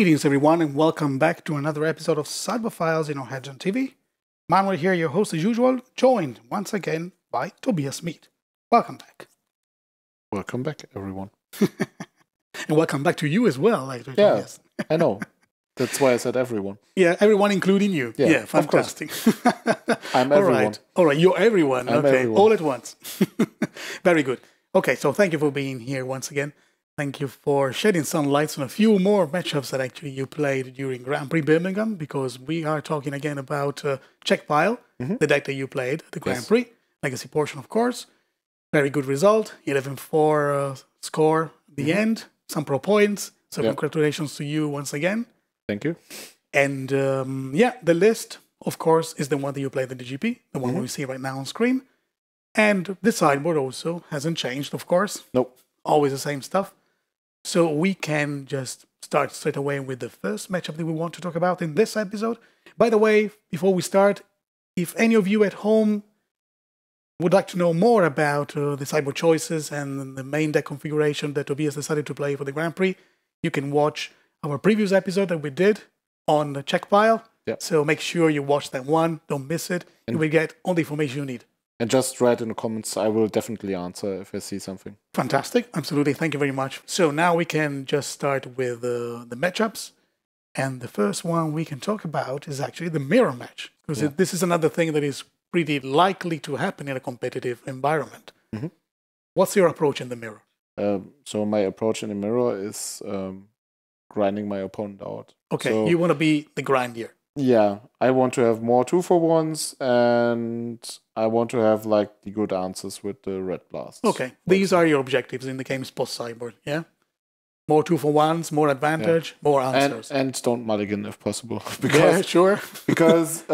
Greetings, everyone, and welcome back to another episode of Sideboard Files in HEDRON.TV. Manuel here, your host as usual, joined once again by Tobias Mieth. Welcome back. Welcome back, everyone. And welcome back to you as well, actually. Yeah, Tobias. I know. That's why I said everyone. Yeah, everyone including you. Yeah, fantastic. I'm everyone. All right, you're everyone. I'm okay, everyone. all at once. Very good. Okay, so thank you for being here once again. Thank you for shedding some lights on a few more matchups that actually you played during Grand Prix Birmingham, because we are talking again about Czech Pile, the deck that you played at the Grand Prix. Legacy portion, of course. Very good result. 11-4 score at the end. Some pro points. So congratulations to you once again. Thank you. And yeah, the list, of course, is the one that you played at the GP, the one we see right now on screen. And the sideboard also hasn't changed, of course. Nope. Always the same stuff. So we can just start straight away with the first matchup that we want to talk about in this episode. By the way, before we start, if any of you at home would like to know more about the sideboard choices and the main deck configuration that Tobias decided to play for the Grand Prix, you can watch our previous episode that we did on the Czech Pile. Yep. So make sure you watch that one. Don't miss it. You will get all the information you need. And just write in the comments. I will definitely answer if I see something. Fantastic. Absolutely. Thank you very much. So now we can just start with the matchups. And the first one we can talk about is actually the mirror match. Because this is another thing that is pretty likely to happen in a competitive environment. What's your approach in the mirror? So my approach in the mirror is grinding my opponent out. Okay, so, you want to be the grindier. Yeah, I want to have more 2-for-1s, and I want to have like the good answers with the red blasts. Okay, these are your objectives in the game's post-sideboard, yeah? More 2-for-1s, more advantage, more answers. And don't mulligan if possible. Yeah, sure. Because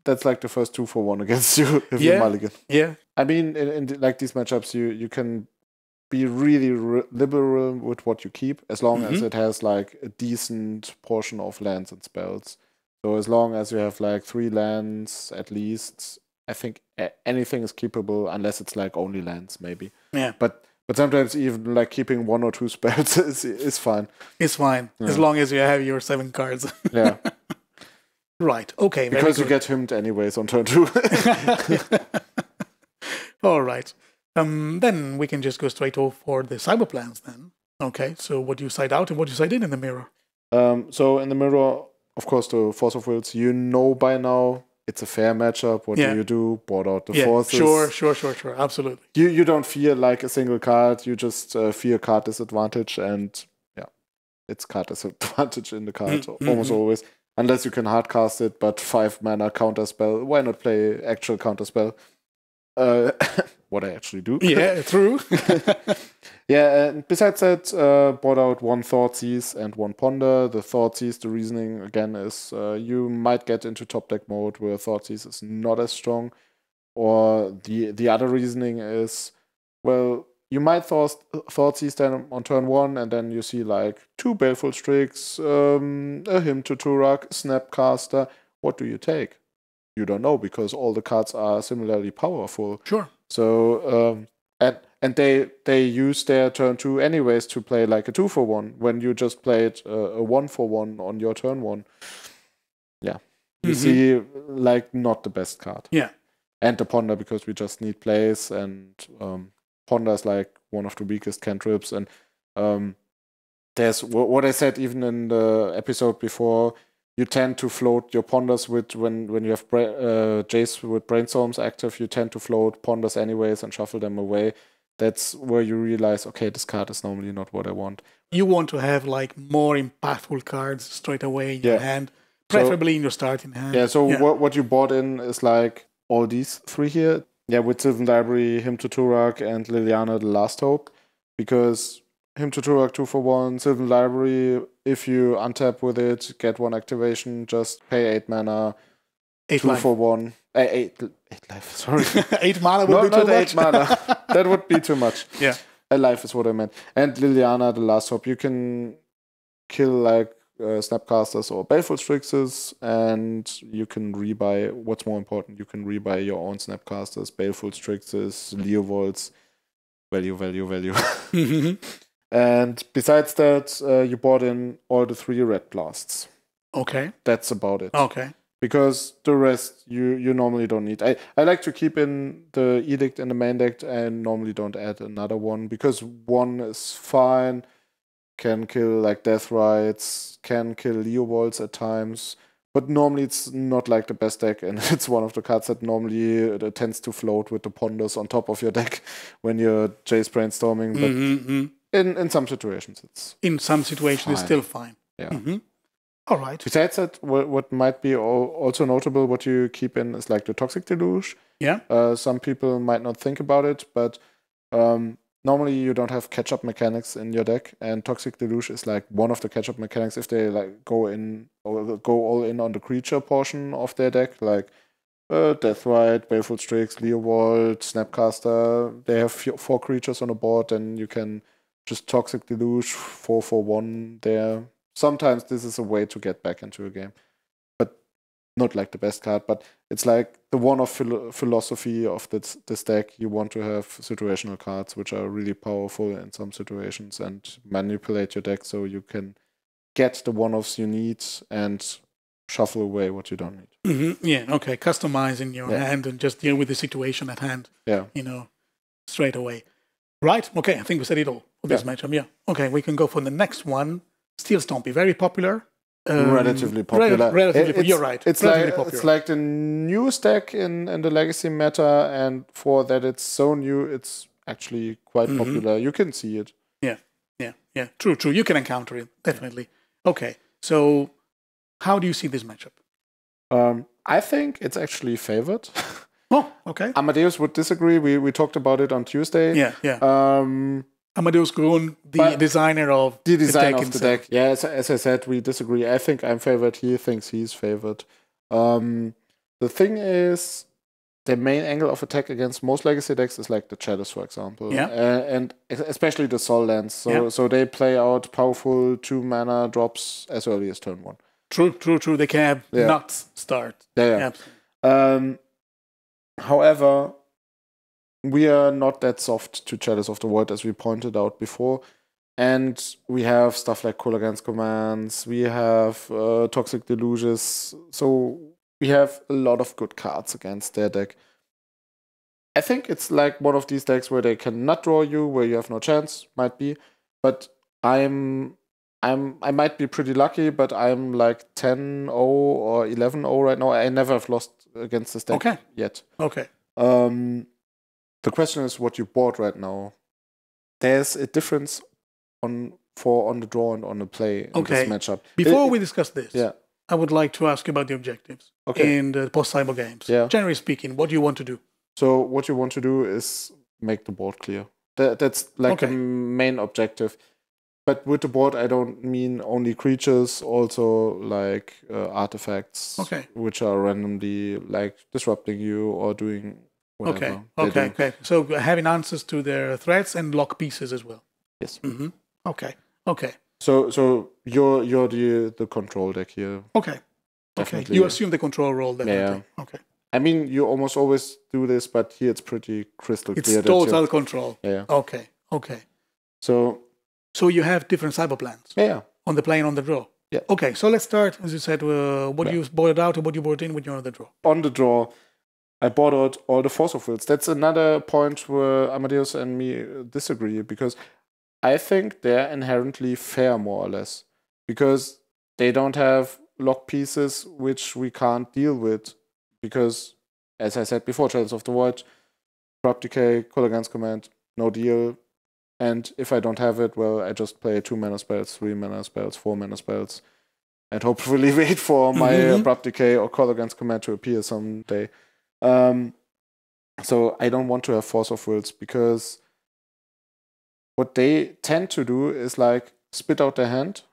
that's like the first 2-for-1 against you if you mulligan. Yeah. I mean, in like these matchups, you can be really liberal with what you keep, as long as it has like a decent portion of lands and spells. So as long as you have like 3 lands at least, I think anything is keepable, unless it's like only lands maybe. Yeah. But sometimes even like keeping 1 or 2 spells is fine. It's fine, as long as you have your 7 cards. Yeah. Right, okay. Because you get hymned anyways on turn 2. All right. Then we can just go straight over for the cyber plans then. Okay, so what do you side out and what do you side in the mirror? So in the mirror, of course, the Force of Wills, you know by now it's a fair matchup. What do you do? Board out the forces. Sure. Absolutely. You don't fear like a single card. You just fear card disadvantage, and it's card disadvantage in the card almost always. Unless you can hardcast it, but 5 mana counterspell. Why not play actual counterspell? What I actually do. Yeah, true. And besides that, board out 1 Thoughtseize and 1 Ponder. The Thoughtseize, the reasoning again is you might get into top deck mode where Thoughtseize is not as strong. Or the other reasoning is, well, you might Thoughtseize then on turn 1, and then you see like 2 Baleful Strix, a Hymn to Turak, Snapcaster. What do you take? You don't know, because all the cards are similarly powerful. Sure. So and they use their turn 2 anyways to play like a 2-for-1 when you just played a 1-for-1 on your turn 1. Yeah, you see like not the best card. Yeah, and the Ponder, because we just need plays, and Ponder is like one of the weakest cantrips, and there's what I said even in the episode before. You tend to float your Ponders with when you have Jace with Brainstorms active. You tend to float Ponders anyways and shuffle them away. That's where you realize, okay, this card is normally not what I want. You want to have like more impactful cards straight away in your hand, preferably in your starting hand. Yeah. So what you bought in is like all these 3 here. Yeah, with Sylvan Library, Hymn to Turak, and Liliana, the Last Hope, because Hymn to Turak 2-for-1, Sylvan Library, if you untap with it, get 1 activation, just pay 8 mana, 2-for-1. 8 life, sorry. 8 mana would be too much. 8 mana. That would be too much. Yeah. A life is what I meant. And Liliana, the Last Hope, you can kill like Snapcasters or Baleful Strixes, and you can rebuy, what's more important, you can rebuy your own Snapcasters, Baleful Strixes, Leovolts, value. And besides that, you bought in all the 3 red blasts. Okay. That's about it. Okay. Because the rest you normally don't need. I like to keep in the Edict in the main deck and normally don't add another one because one is fine, can kill like Death Rites, can kill Leovolds at times, but normally it's not like the best deck and it's one of the cards that normally tends to float with the ponders on top of your deck when you're Jace brainstorming. But in some situations it's it's still fine. Yeah. All right. Besides that, what might be also notable, what you keep in is like the Toxic Deluge. Yeah. Some people might not think about it, but normally you don't have catch-up mechanics in your deck, and Toxic Deluge is like one of the catch-up mechanics if they like go all in on the creature portion of their deck, like Deathrite, Baleful Strix, Leovold, Snapcaster. They have 4 creatures on the board, and you can just Toxic Deluge 4 for 1 there. Sometimes this is a way to get back into a game, but not like the best card. But it's like the one-off philosophy of this deck. You want to have situational cards which are really powerful in some situations and manipulate your deck so you can get the one-offs you need and shuffle away what you don't need. Yeah, okay. Customizing your hand and just deal with the situation at hand. Yeah. Straight away. Right, okay, I think we said it all for this matchup. Yeah. Okay, we can go for the next one. Steel Stompy, very popular. Relatively popular. You're right. It's like the newest deck in the Legacy meta, and for that it's so new, it's actually quite popular. You can see it. Yeah. True. You can encounter it, definitely. Okay, so how do you see this matchup? I think it's actually favored. Oh, okay. Amadeus would disagree. We talked about it on Tuesday. Yeah. Amadeus Grun, the designer of the deck. Yeah, as I said, we disagree. I think I'm favored. He thinks he's favored. The thing is, the main angle of attack against most Legacy decks is like the Shadows, for example. Yeah. And especially the Soul Lands. So they play out powerful 2-mana drops as early as turn 1. True. They can not start. Yeah. However, we are not that soft to Chalice of the Void, as we pointed out before. And we have stuff like Kolaghan's Commands, we have Toxic Deluges, so we have a lot of good cards against their deck. I think it's like one of these decks where they cannot draw you, where you have no chance, might be. But I might be pretty lucky, but I'm like 10-0 or 11-0 right now. I never have lost against this deck yet. Okay. The question is what you bought right now. There's a difference on the draw and on the play in this matchup. Before we discuss this, I would like to ask you about the objectives in the post-cyber games. Yeah. Generally speaking, what do you want to do? So what you want to do is make the board clear. That's like the main objective. But with the board, I don't mean only creatures, also like artifacts, which are randomly like disrupting you or doing whatever. Okay. So having answers to their threats and lock pieces as well. Yes. Okay. So you're the control deck here. Okay. Definitely. You assume the control role, definitely. Yeah. Okay. I mean, you almost always do this, but here it's pretty crystal clear. It's total control. Yeah. Okay. So you have different cyber plans. Yeah. On the play and on the draw. Yeah. Okay. So let's start, as you said, what you bought out and what you bought in when you're on the draw. On the draw, I bought out all the Force of Wills. That's another point where Amadeus and me disagree, because I think they're inherently fair, more or less, because they don't have lock pieces which we can't deal with, because, as I said before, Chalice of the Void, Drop Decay, Kolaghan's Command, no deal. And if I don't have it, well, I just play 2-mana spells, 3-mana spells, 4-mana spells, and hopefully wait for my Abrupt Decay or Kolaghan's Command to appear someday. So I don't want to have Force of Wills, because what they tend to do is like spit out their hand,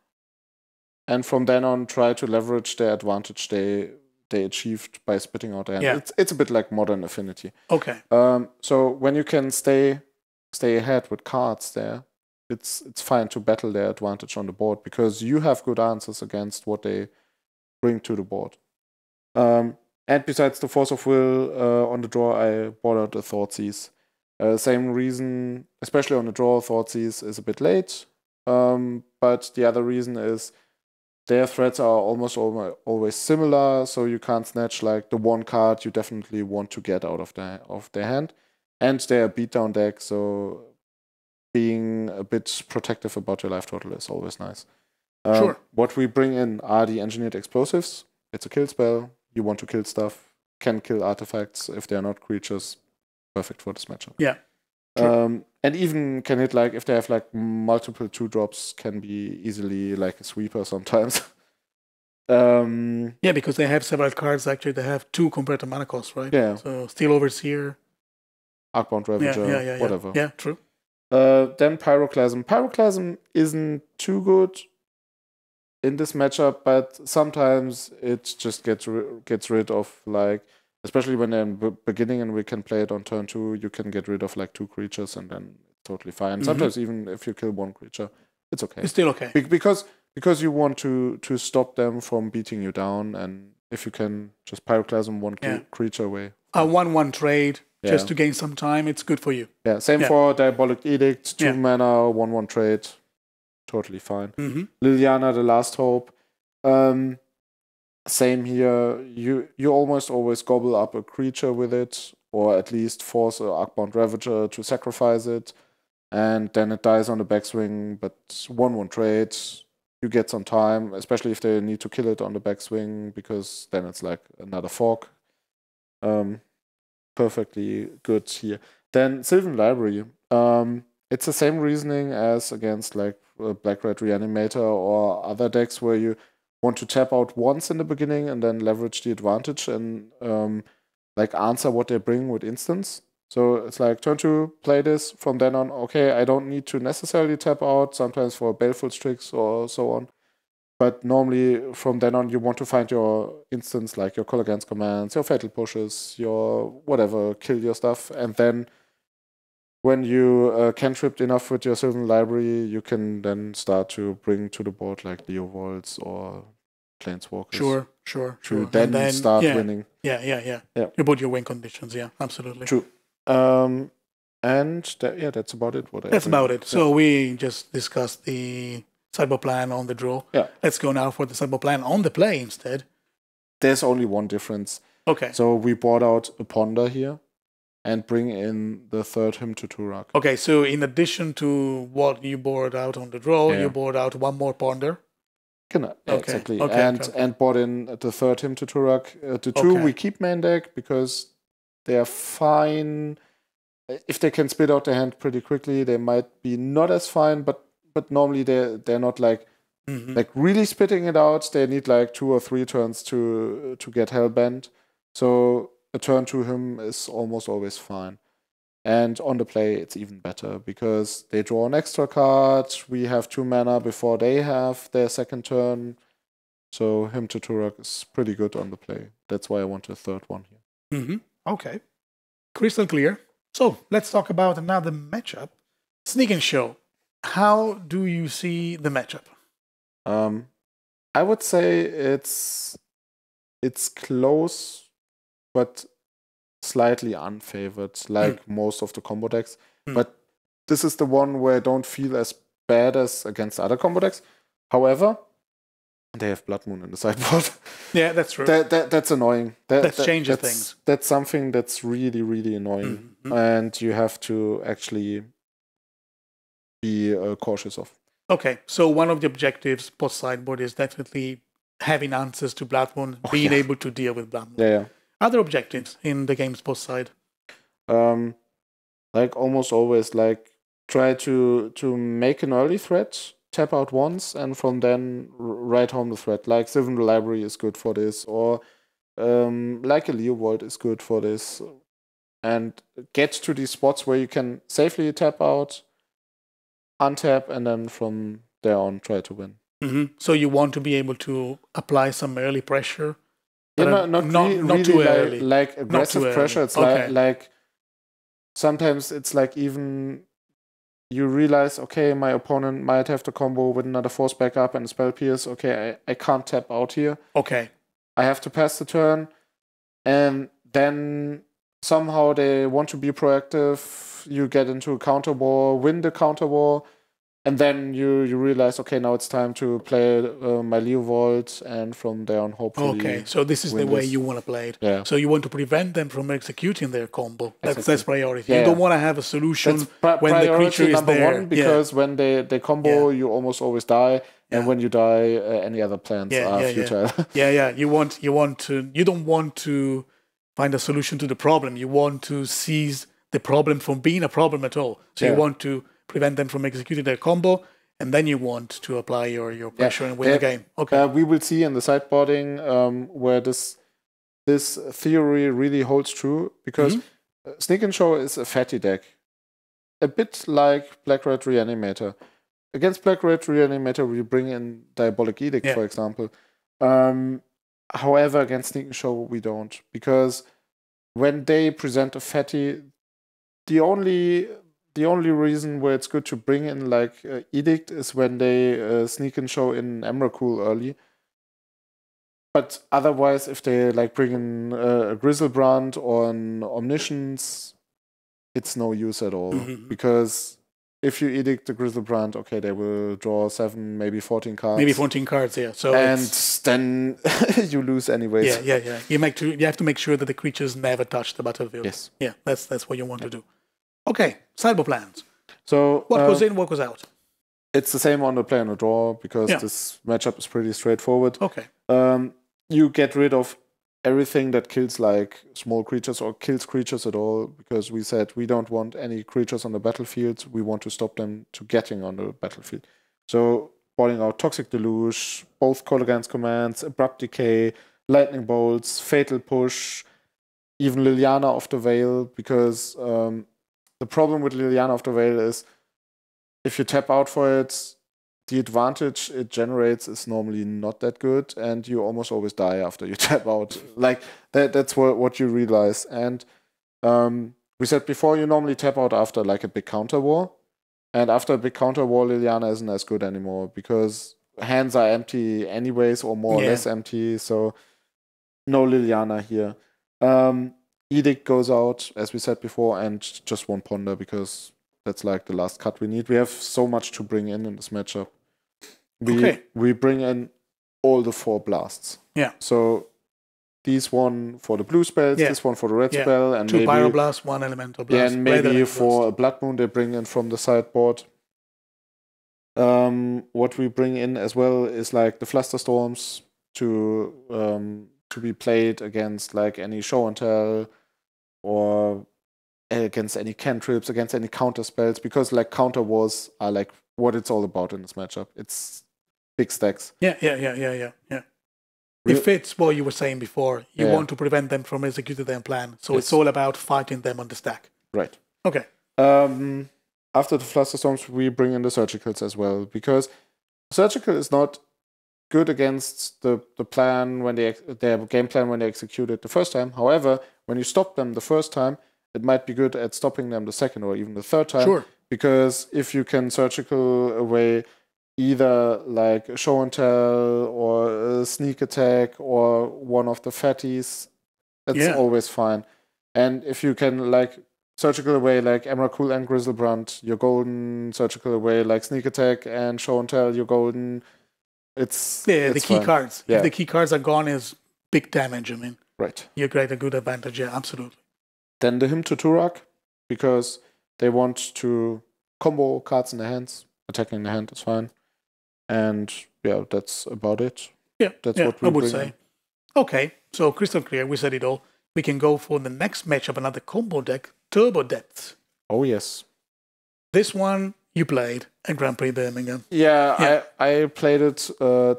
and from then on try to leverage the advantage they achieved by spitting out their hand. Yeah. It's a bit like Modern Affinity. Okay. So when you can stay ahead with cards there, it's fine to battle their advantage on the board, because you have good answers against what they bring to the board. And besides the Force of Will on the draw, I bought out the Thoughtseize. Same reason, especially on the draw, Thoughtseize is a bit late. But the other reason is their threats are almost always similar, so you can't snatch like the one card you definitely want to get out of their hand. And they're a beatdown deck, so being a bit protective about your life total is always nice. Sure. What we bring in are the engineered explosives. It's a kill spell. You want to kill stuff, can kill artifacts if they're not creatures. Perfect for this matchup. Yeah. Sure. And even can hit like if they have like multiple 2-drops, can be easily like a sweeper sometimes. Yeah, because they have several cards. Actually, they have 2 compared to mana cost, right? Yeah. So Steel Overseer, Arcbound Ravager, yeah, whatever. Yeah, true. Then Pyroclasm. Pyroclasm isn't too good in this matchup, but sometimes it just gets rid of like, especially when they're in beginning and we can play it on turn 2, you can get rid of like 2 creatures and then it's totally fine. Sometimes even if you kill 1 creature, it's okay. It's still okay. Because you want to stop them from beating you down, and if you can just Pyroclasm 1 creature away. A 1/1 trade just to gain some time, it's good for you. Yeah, same for Diabolic Edict, 2 mana, 1/1 trade. Totally fine. Liliana, the Last Hope. Same here. You almost always gobble up a creature with it, or at least force a Arcbound Ravager to sacrifice it, and then it dies on the backswing, but 1/1 trade. You get some time, especially if they need to kill it on the backswing, because then it's like another fork. Perfectly good here. Then Sylvan Library. It's the same reasoning as against like Black-Red Reanimator or other decks where you want to tap out once in the beginning and then leverage the advantage and like answer what they bring with instants. So it's like turn 2, play this. From then on, okay, I don't need to necessarily tap out, sometimes for Baleful Strix or so on. But normally from then on, you want to find your instants, like your Call Against commands, your Fatal Pushes, your whatever, kill your stuff. And then when you cantripped enough with your Sylvan Library, you can then start to bring to the board like Leovolds or Planeswalkers. Sure. To then start winning. Yeah. You put your win conditions, yeah, absolutely. True. And that's about it. That's about it. So we just discussed the sideboard plan on the draw. Yeah. Let's go now for the sideboard plan on the play instead. There's only one difference. Okay. So we brought out a Ponder here and bring in the 3rd Hymn to Turak. Okay, so in addition to what you brought out on the draw, you brought out 1 more Ponder. Exactly. And brought in the 3rd Hymn to Turak. The 2 we keep main deck because they are fine. If they can spit out their hand pretty quickly, they might be not as fine, but normally they're not like like really spitting it out. They need like 2 or 3 turns to get hellbent. So a turn 2 him is almost always fine. And on the play, it's even better because they draw an extra card. We have 2 mana before they have their second turn. So Hymn to Turak is pretty good on the play. That's why I want a 3rd one here. Okay. Crystal clear. So let's talk about another matchup. Sneak and Show. How do you see the matchup? I would say it's close, but slightly unfavored, like most of the combo decks. But this is the one where I don't feel as bad as against other combo decks. However, they have Blood Moon in the sideboard. Yeah, that's true. That's annoying. That changes things. That's something that's really, really annoying. And you have to actually be cautious of. Okay, so one of the objectives post-sideboard is definitely having answers to Blood Moon, being able to deal with Blood Moon. Yeah. Other objectives in the game's post-side? Like almost always, like try to make an early threat, tap out once, and from then write home the threat. Like Sylvan Library is good for this, or like a Leovold is good for this. And get to these spots where you can safely tap out, untap, and then from there on try to win. So you want to be able to apply some early pressure? Yeah, not really too early. Like aggressive pressure. It's like sometimes it's like even you realize, okay, my opponent might have the combo with another force backup and a spell pierce. Okay, I can't tap out here. Okay. I have to pass the turn, and then somehow they want to be proactive. You get into a counter war, win the counter war, and then you realize, okay, now it's time to play my Leovold, and from there on, hopefully. Okay, so this is the way you want to play it. Yeah. So you want to prevent them from executing their combo. That's priority. Yeah, you don't want to have a solution when the creature is number there. one, because when they combo, you almost always die, and when you die, any other plans are futile. You don't want to find a solution to the problem. You want to seize the problem from being a problem at all. So you want to prevent them from executing their combo, and then you want to apply your pressure and win the game. Okay. We will see in the sideboarding where this theory really holds true, because Sneak and Show is a fatty deck, a bit like Black Red Reanimator. Against Black Red Reanimator, we bring in Diabolic Edict, for example. However, against Sneak and Show, we don't, because when they present a fatty, the only reason where it's good to bring in like Edict is when they Sneak and Show in Emrakul early. But otherwise, if they like bring in a Grizzlebrand or an Omniscience, it's no use at all. Because if you Edict the Grizzlebrand, okay, they will draw 7, maybe 14 cards. Maybe 14 cards, yeah. So then you lose anyways. Yeah. You have to make sure that the creatures never touch the battlefield. Yes. Yeah, that's what you want to do. Okay, sideboard plans. So what goes in, what goes out? It's the same on the play and the draw, because this matchup is pretty straightforward. Okay. You get rid of everything that kills like small creatures or kills creatures at all, because we said we don't want any creatures on the battlefield. We want to stop them to getting on the battlefield. So boarding out Toxic Deluge, both Call Against Commands, Abrupt Decay, Lightning Bolts, Fatal Push, even Liliana of the Veil, because the problem with Liliana of the Veil is if you tap out for it, the advantage it generates is normally not that good, and you almost always die after you tap out. Like that's what you realize. And we said before, you normally tap out after like a big counter war, and after a big counter war, Liliana isn't as good anymore, because hands are empty anyways, or more or less empty. So no Liliana here. Edict goes out, as we said before, and just one Ponder, because that's like the last cut we need. We have so much to bring in this matchup. We bring in all the 4 blasts. Yeah. So these one for the blue spells, this one for the red spell, and 2 Pyroblasts, 1 Elemental Blast. Yeah, and maybe for a Blood Moon they bring in from the sideboard. What we bring in as well is like the Flusterstorms to be played against like any show and tell, or against any cantrips, against any counter spells, because like counter wars are like what it's all about in this matchup. It's big stacks. Yeah. It fits what you were saying before. You want to prevent them from executing their plan. So it's all about fighting them on the stack. Right. Okay. After the Flusterstorms, we bring in the Surgicals as well, because Surgical is not good against the plan when their game plan when they execute it the first time. However, when you stop them the first time, it might be good at stopping them the second or even the third time. Sure. Because if you can Surgical away either like a show and tell or a sneak attack or one of the fatties, that's always fine. And if you can like Surgical away like Emrakul and Grizzlebrand, you're golden. Surgical away like sneak attack and show and tell, you're golden. It's the key fine. cards. Yeah. If the key cards are gone, is big damage. I mean, right. You create a good advantage. Yeah, absolutely. Then the Hymn to Turak, because they want to combo cards in their hands. Attacking the hand is fine. And yeah, that's about it. Yeah, that's what we I would bring say. in. Okay, so crystal clear. We said it all. We can go for the next matchup, another combo deck, Turbo Depth. Oh, yes. This one you played at Grand Prix Birmingham. Yeah. I played it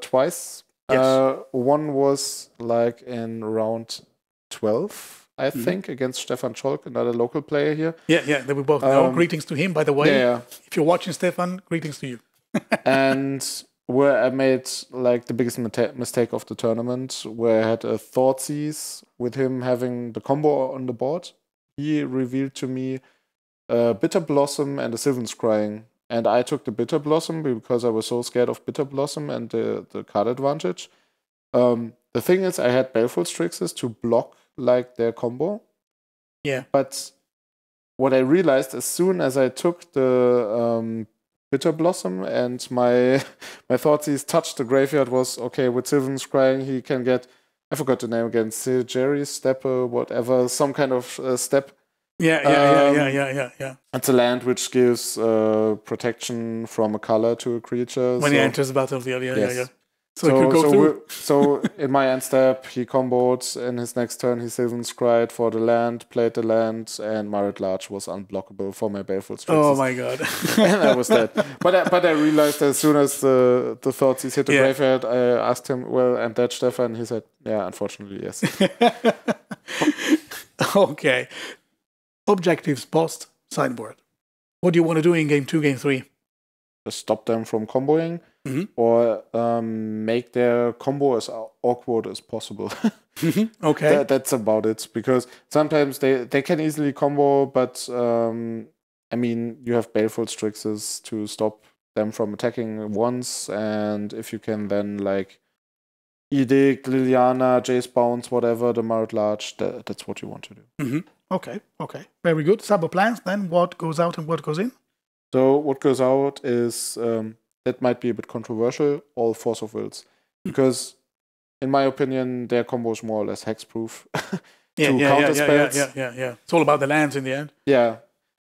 twice. Yes. One was like in round 12. I think, against Stefan Scholk, another local player here. Yeah, they were both know. Greetings to him, by the way. Yeah. If you're watching, Stefan, greetings to you. And where I made like the biggest mistake of the tournament, where I had a Thoughtseize with him having the combo on the board. He revealed to me a Bitter Blossom and a Sylvan Scrying. And I took the Bitter Blossom because I was so scared of Bitter Blossom and the card advantage. The thing is, I had Baleful Strixes to block like their combo, Yeah. But what I realized as soon as I took the Bitter Blossom and my Thoughtseize touched the graveyard was, okay, with Sylvan Scrying, he can get, I forgot the name again, Jerry Stepper, whatever, some kind of step. Yeah. It's a land which gives protection from a color to a creature. When he enters the battlefield, yeah. So it could go through. So in my end step, he comboed. In his next turn, he Sylvan Scryed for the land, played the land, and my Red Large was unblockable for my Baleful Strixes. Oh my god! And I was dead. But I realized as soon as the Thoughtseize hit the graveyard, I asked him, "Well, I'm dead, Stefan." He said, "Yeah, unfortunately, yes." Okay. Objectives post sideboard. What do you want to do in game 2, game 3? Just stop them from comboing. Mm-hmm. Or make their combo as awkward as possible. Okay. That's about it. Because sometimes they can easily combo, but I mean, you have Baleful Strixes to stop them from attacking once, and if you can then like Edict, Liliana, Jace Bounce, whatever, the Marit Large, that's what you want to do. Mm-hmm. Okay. Very good. Sabo plans, then what goes out and what goes in? So what goes out is... that might be a bit controversial, all Force of Wills. Because, in my opinion, their combo is more or less hexproof. Yeah. It's all about the lands in the end. Yeah.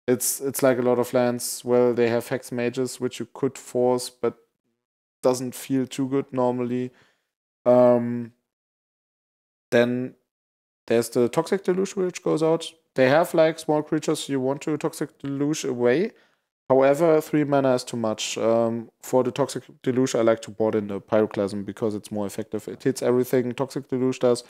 It's like a lot of lands. Well, they have hex mages, which you could force, but doesn't feel too good normally. Then there's the Toxic Deluge, which goes out. They have like small creatures you want to Toxic Deluge away. However, 3 mana is too much. For the Toxic Deluge, I like to board in the Pyroclasm because it's more effective. It hits everything Toxic Deluge does,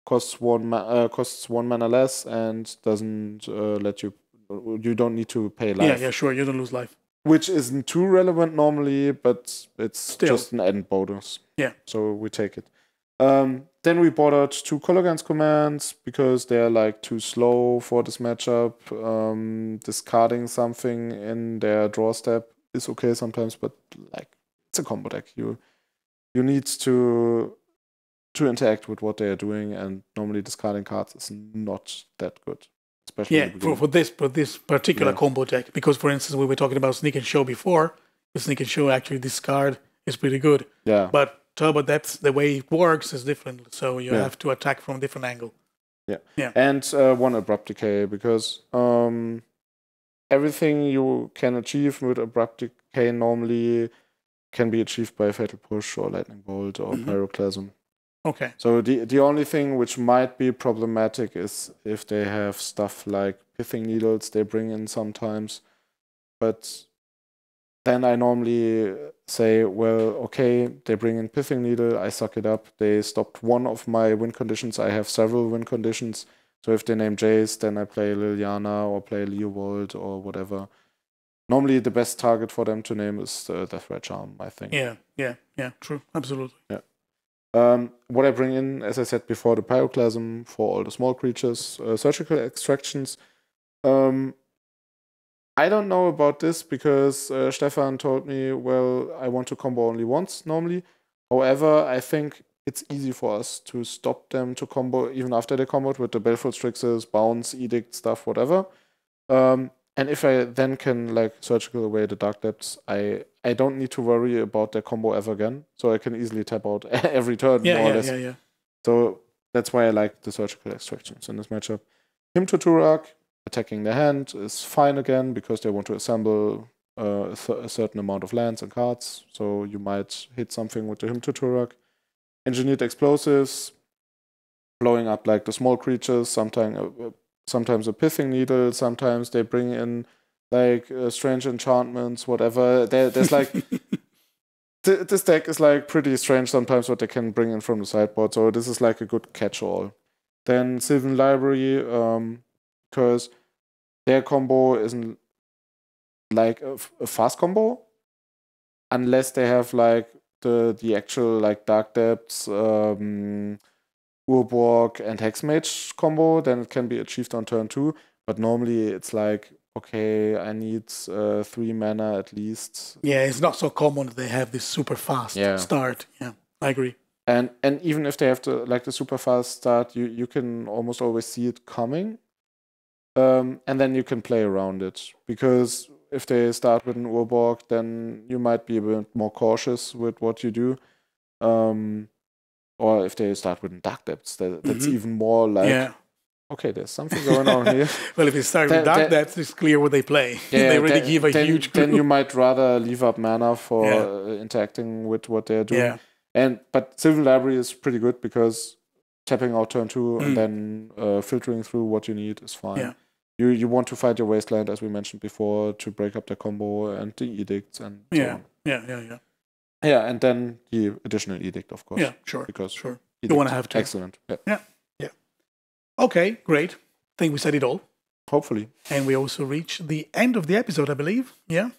costs 1 mana less, and doesn't let you... You don't need to pay life. Yeah, sure, you don't lose life. Which isn't too relevant normally, but it's just an end bonus. Yeah. So we take it. Then we bought out 2 Colorgans commands because they're like too slow for this matchup. Discarding something in their draw step is okay sometimes, but like it's a combo deck. You need to interact with what they are doing, and normally discarding cards is not that good. Especially for this particular combo deck, because for instance we were talking about Sneak and Show before. The Sneak and Show actually discard is pretty good. Yeah. But Turbo Depths, the way it works is different, so you have to attack from a different angle. Yeah. And 1 Abrupt Decay, because everything you can achieve with Abrupt Decay normally can be achieved by Fatal Push or Lightning Bolt or Pyroclasm. Okay. So the only thing which might be problematic is if they have stuff like Pithing Needles they bring in sometimes. But then I normally say, well, okay, they bring in Pithing Needle, I suck it up. They stopped 1 of my win conditions. I have several win conditions. So if they name Jace, then I play Liliana or play Leovold or whatever. Normally the best target for them to name is the Deathray Charm, I think. Yeah, true, absolutely. Yeah. What I bring in, as I said before, the Pyroclasm for all the small creatures, surgical extractions. I don't know about this because Stefan told me, well, I want to combo only once normally. However, I think it's easy for us to stop them to combo even after they comboed with the Baleful Strixes, Bounce, Edict, stuff, whatever. And if I then can like surgical away the Dark Depths, I don't need to worry about their combo ever again. So I can easily tap out every turn, more or less. Yeah. So that's why I like the surgical extractions in this matchup. Him to Turak, attacking the hand is fine again because they want to assemble a certain amount of lands and cards. So you might hit something with the Him to Turak. Engineered Explosives, blowing up like the small creatures, sometimes a Pithing Needle, sometimes they bring in like strange enchantments, whatever. There's like... this deck is like pretty strange sometimes what they can bring in from the sideboard, so this is like a good catch-all. Then Sylvan Library, because their combo isn't like a fast combo, unless they have like the actual like Dark Depths, Urborg and Hexmage combo, then it can be achieved on turn 2. But normally it's like, okay, I need 3 mana at least. Yeah, it's not so common that they have this super fast start. Yeah, I agree. And even if they have the super fast start, you can almost always see it coming. And then you can play around it. Because if they start with an Urborg, then you might be a bit more cautious with what you do. Or if they start with Dark Depths, that's even more like, okay, there's something going on here. Well, if they start with Dark Depths, it's clear what they play. Yeah, they really give a huge clue. Then you might rather leave up mana for interacting with what they're doing. But Sylvan Library is pretty good because tapping out turn 2 and then filtering through what you need is fine. Yeah. You want to fight your Wasteland, as we mentioned before, to break up the combo and the edicts and so on. Yeah, and then the additional edict, of course. Yeah, sure. Because you want to have to. Excellent. Yeah. Okay, great. I think we said it all. Hopefully. And we also reached the end of the episode, I believe. Yeah.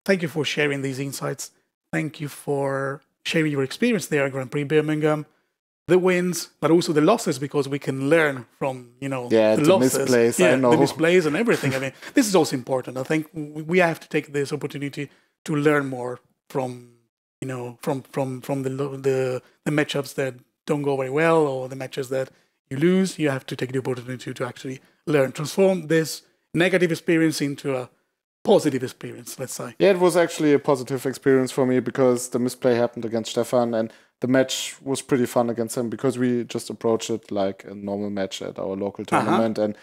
Thank you for sharing these insights. Thank you for sharing your experience there at Grand Prix Birmingham. The wins, but also the losses, because we can learn from, the losses. Misplays, I know. The misplays and everything. I mean, this is also important. I think we have to take this opportunity to learn more from the matchups that don't go very well, or the matches that you lose. You have to take the opportunity to actually learn, transform this negative experience into a positive experience, let's say. Yeah, it was actually a positive experience for me because the misplay happened against Stefan, and the match was pretty fun against him because we just approached it like a normal match at our local tournament, and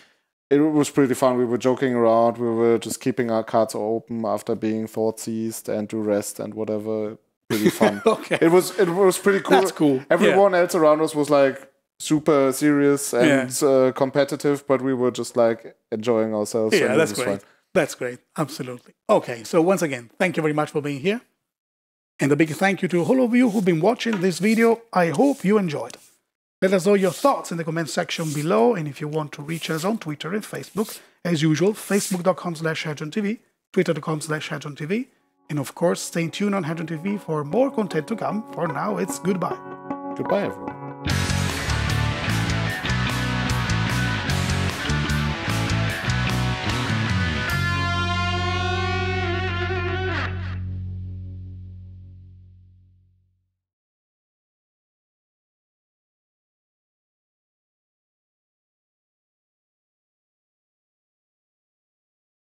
it was pretty fun. We were joking around, we were just keeping our cards open after being thought seized and do rest and whatever. Pretty fun. Okay. It was pretty cool. That's cool. Everyone else around us was like super serious and competitive, but we were just like enjoying ourselves. Yeah, that's great. Fun. That's great. Absolutely. Okay, so once again, thank you very much for being here. And a big thank you to all of you who've been watching this video. I hope you enjoyed. Let us know your thoughts in the comment section below. And if you want to reach us on Twitter and Facebook, as usual, facebook.com/HEDRON.TV, twitter.com/HEDRON.TV. And of course, stay tuned on HEDRON.TV for more content to come. For now, it's goodbye. Goodbye, everyone.